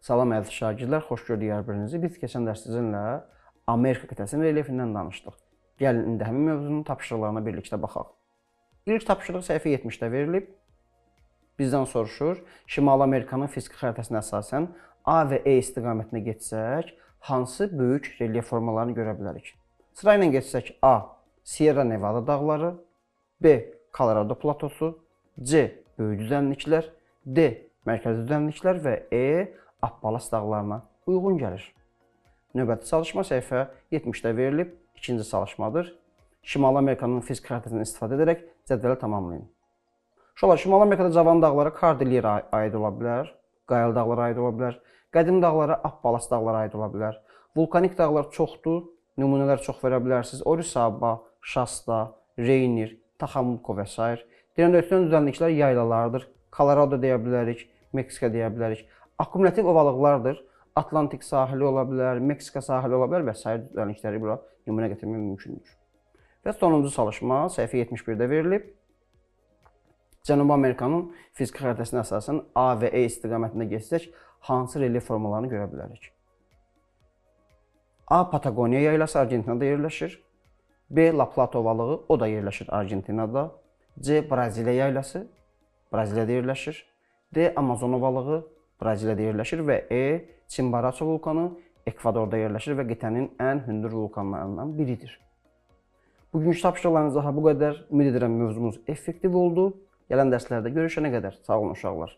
Salam əziz şagirdlər, xoş gördük hər birinizi. Biz keçən dərs sizinlə Amerika qitəsinin relyefindən danışdıq. Gəlin indi həmin mövzunun tapşırıqlarına birlikdə baxaq. İlk tapşırıq səhifə 70-də verilib. Bizdən soruşur, Şimali Amerikanın fiziki xəritəsinə əsasən A və E istiqamətinə getsək, hansı böyük relyef formalarını görə bilərik? Sırayla getsək A. Sierra Nevada dağları, B. Colorado platosu, C. Böyük düzənliklər, D. Mərkəzi düzənliklər və E. Appalas dağlarına uyğun gəlir. Növbəti çalışma səhifə 70-də verilib, ikinci çalışmadır. Şimali Amerikanın fiziki xəritəsindən istifadə edərək cədvəli tamamlayın. Uşaqlar, Şimali Amerikada cavan dağlara Kordilyer aid ola bilər, Qayal dağlara aid ola bilər, qədim dağlara Appalas dağlara aid ola bilər. Vulkanik dağlar çoxdur, nümunələr çox verə bilərsiniz. Orizaba, Şasta, Rainier, Taxamulko və s. Deyəndə ötən düzənliklər yaylalardır. Colorado deyə bilərik, Meksika deyə bilərik. Akkumulyativ ovalıqlardır. Atlantik sahili ola bilər, Meksika sahili ola bilər və s. düzənlikləri bura nümunə gətirmək mümkündür. Və sonuncu çalışma səhifə 71-də verilib. Cənubi Amerikanın fiziki xəritəsinə əsasən A və E istiqamətində getsək, hansı relyef formalarını görə bilərik? A. Patagoniya yaylası Argentinada yerləşir. B. La Plata ovalığı, o da yerləşir Argentinada. C. Braziliya yaylası, Braziliyada yerləşir. D. Amazon ovalığı, Braziliyada yerləşir və E. Chimborazo vulkanı Ekvadorda yerləşir və qitənin ən hündür vulkanlarından biridir. Bugünkü tapşırıqlarınız daha bu qədər. Ümid edirəm mövzumuz effektiv oldu. Gələn dərslərdə görüşənə qədər sağ olun uşaqlar.